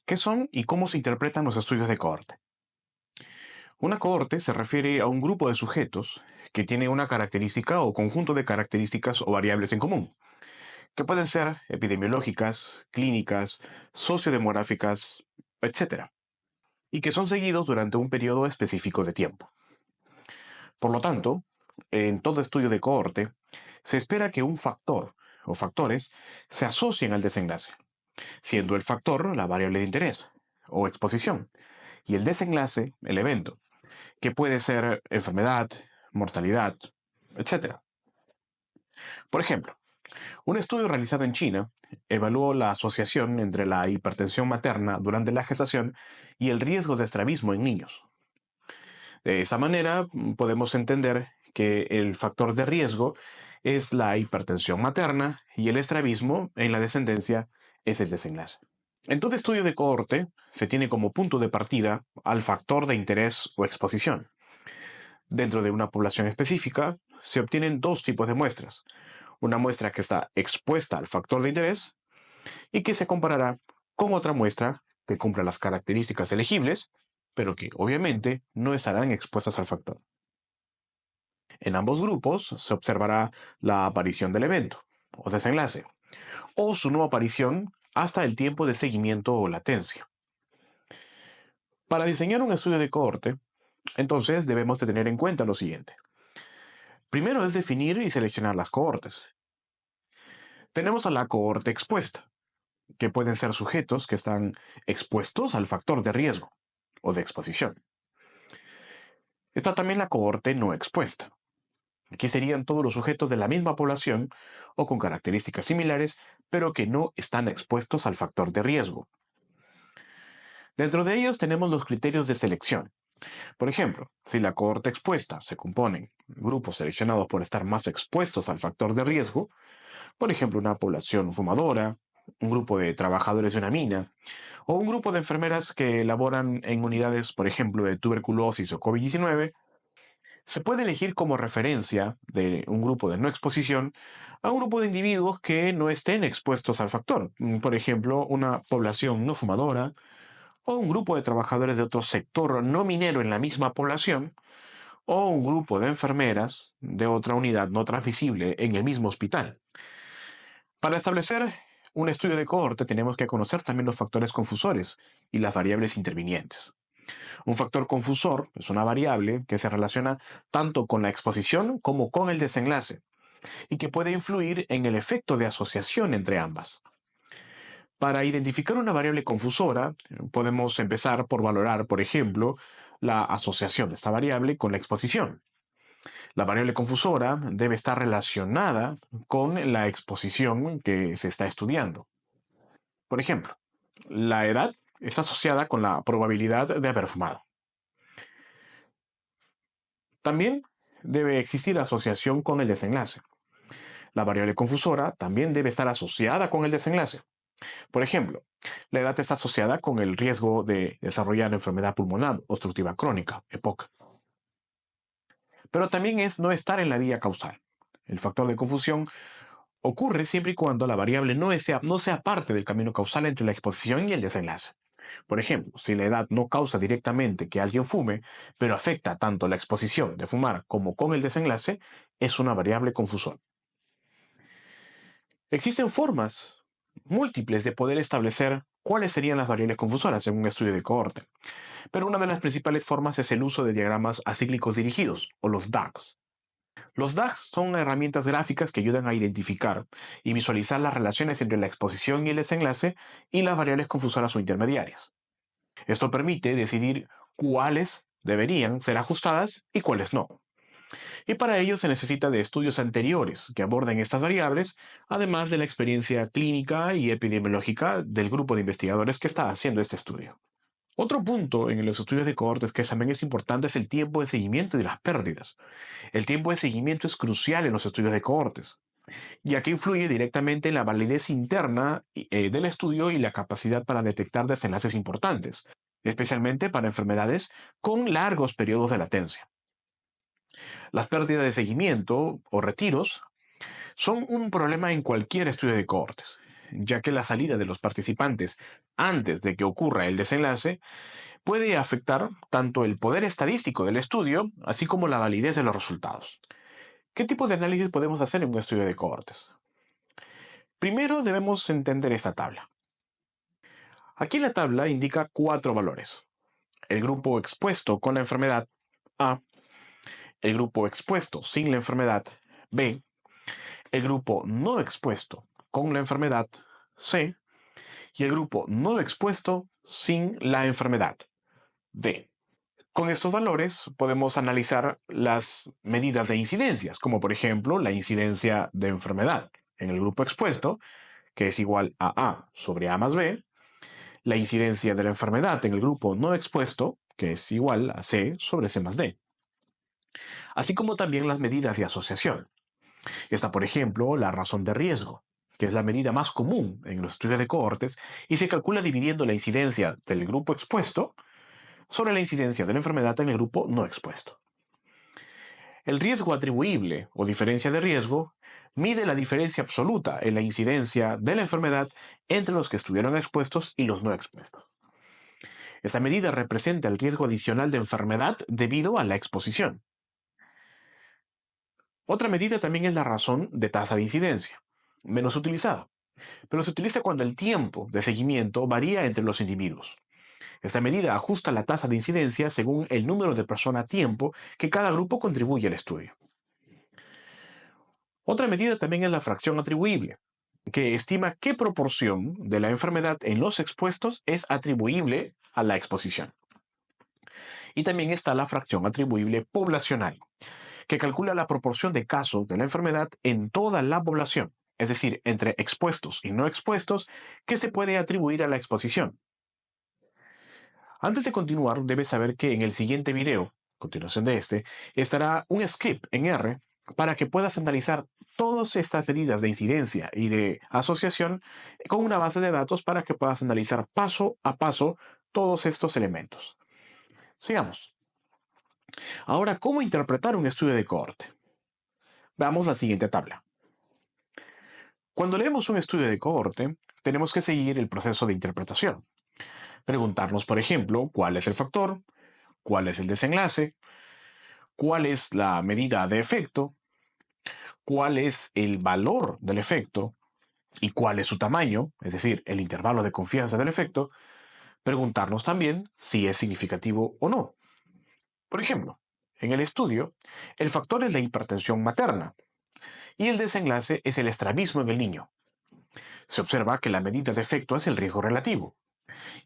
¿Qué son y cómo se interpretan los estudios de cohorte? Una cohorte se refiere a un grupo de sujetos que tiene una característica o conjunto de características o variables en común, que pueden ser epidemiológicas, clínicas, sociodemográficas, etc., y que son seguidos durante un periodo específico de tiempo. Por lo tanto, en todo estudio de cohorte, se espera que un factor o factores se asocien al desenlace, siendo el factor la variable de interés o exposición, y el desenlace el evento, que puede ser enfermedad, mortalidad, etc. Por ejemplo, un estudio realizado en China evaluó la asociación entre la hipertensión materna durante la gestación y el riesgo de estrabismo en niños. De esa manera, podemos entender que el factor de riesgo es la hipertensión materna y el estrabismo en la descendencia es el desenlace. En todo estudio de cohorte se tiene como punto de partida al factor de interés o exposición. Dentro de una población específica, se obtienen dos tipos de muestras. Una muestra que está expuesta al factor de interés y que se comparará con otra muestra que cumpla las características elegibles, pero que obviamente no estarán expuestas al factor. En ambos grupos se observará la aparición del evento, o desenlace, o su no aparición hasta el tiempo de seguimiento o latencia. Para diseñar un estudio de cohorte, entonces debemos de tener en cuenta lo siguiente. Primero es definir y seleccionar las cohortes. Tenemos a la cohorte expuesta, que pueden ser sujetos que están expuestos al factor de riesgo o de exposición. Está también la cohorte no expuesta. Aquí serían todos los sujetos de la misma población o con características similares, pero que no están expuestos al factor de riesgo. Dentro de ellos tenemos los criterios de selección. Por ejemplo, si la cohorte expuesta se compone de grupos seleccionados por estar más expuestos al factor de riesgo, por ejemplo, una población fumadora, un grupo de trabajadores de una mina, o un grupo de enfermeras que laboran en unidades, por ejemplo, de tuberculosis o COVID-19, se puede elegir como referencia de un grupo de no exposición a un grupo de individuos que no estén expuestos al factor. Por ejemplo, una población no fumadora o un grupo de trabajadores de otro sector no minero en la misma población o un grupo de enfermeras de otra unidad no transmisible en el mismo hospital. Para establecer un estudio de cohorte tenemos que conocer también los factores confusores y las variables intervinientes. Un factor confusor es una variable que se relaciona tanto con la exposición como con el desenlace y que puede influir en el efecto de asociación entre ambas. Para identificar una variable confusora, podemos empezar por valorar, por ejemplo, la asociación de esta variable con la exposición. La variable confusora debe estar relacionada con la exposición que se está estudiando. Por ejemplo, la edad está asociada con la probabilidad de haber fumado. También debe existir asociación con el desenlace. La variable confusora también debe estar asociada con el desenlace. Por ejemplo, la edad está asociada con el riesgo de desarrollar enfermedad pulmonar obstructiva crónica, EPOC. Pero también es no estar en la vía causal. El factor de confusión ocurre siempre y cuando la variable no sea parte del camino causal entre la exposición y el desenlace. Por ejemplo, si la edad no causa directamente que alguien fume, pero afecta tanto la exposición de fumar como con el desenlace, es una variable confusora. Existen formas múltiples de poder establecer cuáles serían las variables confusoras en un estudio de cohorte, pero una de las principales formas es el uso de diagramas acíclicos dirigidos, o los DAGs. Los DAGs son herramientas gráficas que ayudan a identificar y visualizar las relaciones entre la exposición y el desenlace y las variables confusoras o intermediarias. Esto permite decidir cuáles deberían ser ajustadas y cuáles no. Y para ello se necesita de estudios anteriores que aborden estas variables, además de la experiencia clínica y epidemiológica del grupo de investigadores que está haciendo este estudio. Otro punto en los estudios de cohortes que también es importante es el tiempo de seguimiento de las pérdidas. El tiempo de seguimiento es crucial en los estudios de cohortes, ya que influye directamente en la validez interna del estudio y la capacidad para detectar desenlaces importantes, especialmente para enfermedades con largos periodos de latencia. Las pérdidas de seguimiento o retiros son un problema en cualquier estudio de cohortes, ya que la salida de los participantes antes de que ocurra el desenlace puede afectar tanto el poder estadístico del estudio, así como la validez de los resultados. ¿Qué tipo de análisis podemos hacer en un estudio de cohortes? Primero debemos entender esta tabla. Aquí la tabla indica 4 valores. El grupo expuesto con la enfermedad A, el grupo expuesto sin la enfermedad B, el grupo no expuesto con la enfermedad C y el grupo no expuesto sin la enfermedad D. Con estos valores podemos analizar las medidas de incidencias, como por ejemplo la incidencia de enfermedad en el grupo expuesto, que es igual a A sobre A más B, la incidencia de la enfermedad en el grupo no expuesto, que es igual a C sobre C más D, así como también las medidas de asociación. Está, por ejemplo, la razón de riesgo, que es la medida más común en los estudios de cohortes y se calcula dividiendo la incidencia del grupo expuesto sobre la incidencia de la enfermedad en el grupo no expuesto. El riesgo atribuible o diferencia de riesgo mide la diferencia absoluta en la incidencia de la enfermedad entre los que estuvieron expuestos y los no expuestos. Esta medida representa el riesgo adicional de enfermedad debido a la exposición. Otra medida también es la razón de tasa de incidencia, menos utilizada, pero se utiliza cuando el tiempo de seguimiento varía entre los individuos. Esta medida ajusta la tasa de incidencia según el número de personas a tiempo que cada grupo contribuye al estudio. Otra medida también es la fracción atribuible, que estima qué proporción de la enfermedad en los expuestos es atribuible a la exposición. Y también está la fracción atribuible poblacional, que calcula la proporción de casos de la enfermedad en toda la población, es decir, entre expuestos y no expuestos, que se puede atribuir a la exposición. Antes de continuar, debes saber que en el siguiente video, continuación de este, estará un script en R para que puedas analizar todas estas medidas de incidencia y de asociación con una base de datos para que puedas analizar paso a paso todos estos elementos. Sigamos. Ahora, ¿cómo interpretar un estudio de cohorte? Veamos la siguiente tabla. Cuando leemos un estudio de cohorte, tenemos que seguir el proceso de interpretación. Preguntarnos, por ejemplo, cuál es el factor, cuál es el desenlace, cuál es la medida de efecto, cuál es el valor del efecto y cuál es su tamaño, es decir, el intervalo de confianza del efecto. Preguntarnos también si es significativo o no. Por ejemplo, en el estudio, el factor es la hipertensión materna y el desenlace es el estrabismo en el niño. Se observa que la medida de efecto es el riesgo relativo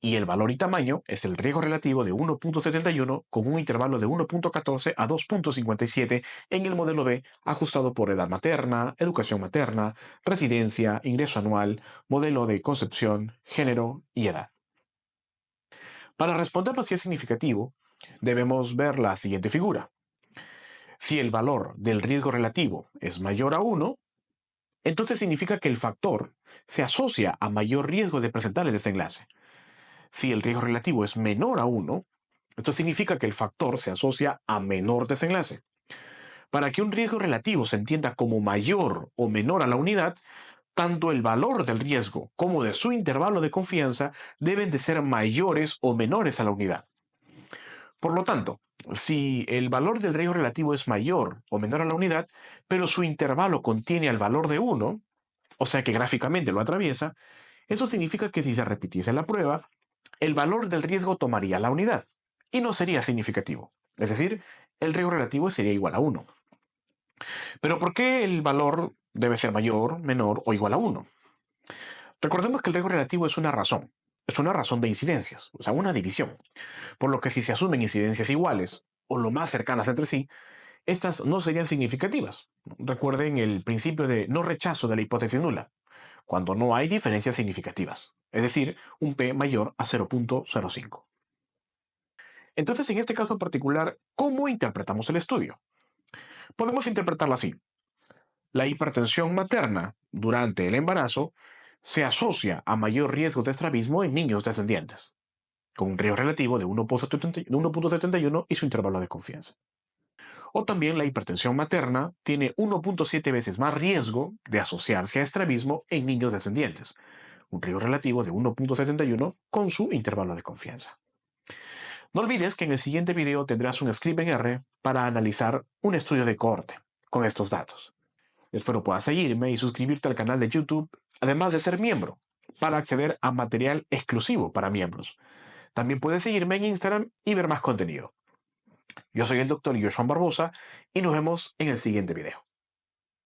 y el valor y tamaño es el riesgo relativo de 1.71 con un intervalo de 1.14 a 2.57 en el modelo B ajustado por edad materna, educación materna, residencia, ingreso anual, modelo de concepción, género y edad. Para respondernos si es significativo, debemos ver la siguiente figura. Si el valor del riesgo relativo es mayor a 1, entonces significa que el factor se asocia a mayor riesgo de presentar el desenlace. Si el riesgo relativo es menor a 1, esto significa que el factor se asocia a menor desenlace. Para que un riesgo relativo se entienda como mayor o menor a la unidad, tanto el valor del riesgo como de su intervalo de confianza deben de ser mayores o menores a la unidad. Por lo tanto, si el valor del riesgo relativo es mayor o menor a la unidad, pero su intervalo contiene el valor de 1, o sea que gráficamente lo atraviesa, eso significa que si se repitiese la prueba, el valor del riesgo tomaría la unidad y no sería significativo. Es decir, el riesgo relativo sería igual a 1. Pero ¿por qué el valor debe ser mayor, menor o igual a 1? Recordemos que el riesgo relativo es una razón. Es una razón de incidencias, o sea, una división. Por lo que si se asumen incidencias iguales o lo más cercanas entre sí, estas no serían significativas. Recuerden el principio de no rechazo de la hipótesis nula, cuando no hay diferencias significativas, es decir, un p mayor a 0.05. Entonces, en este caso particular, ¿cómo interpretamos el estudio? Podemos interpretarlo así. La hipertensión materna durante el embarazo se asocia a mayor riesgo de estrabismo en niños descendientes, con un riesgo relativo de 1.71 y su intervalo de confianza. O también la hipertensión materna tiene 1.7 veces más riesgo de asociarse a estrabismo en niños descendientes, un riesgo relativo de 1.71 con su intervalo de confianza. No olvides que en el siguiente video tendrás un script en R para analizar un estudio de cohorte con estos datos. Espero puedas seguirme y suscribirte al canal de YouTube, además de ser miembro, para acceder a material exclusivo para miembros. También puedes seguirme en Instagram y ver más contenido. Yo soy el Dr. Joshua Barbosa y nos vemos en el siguiente video.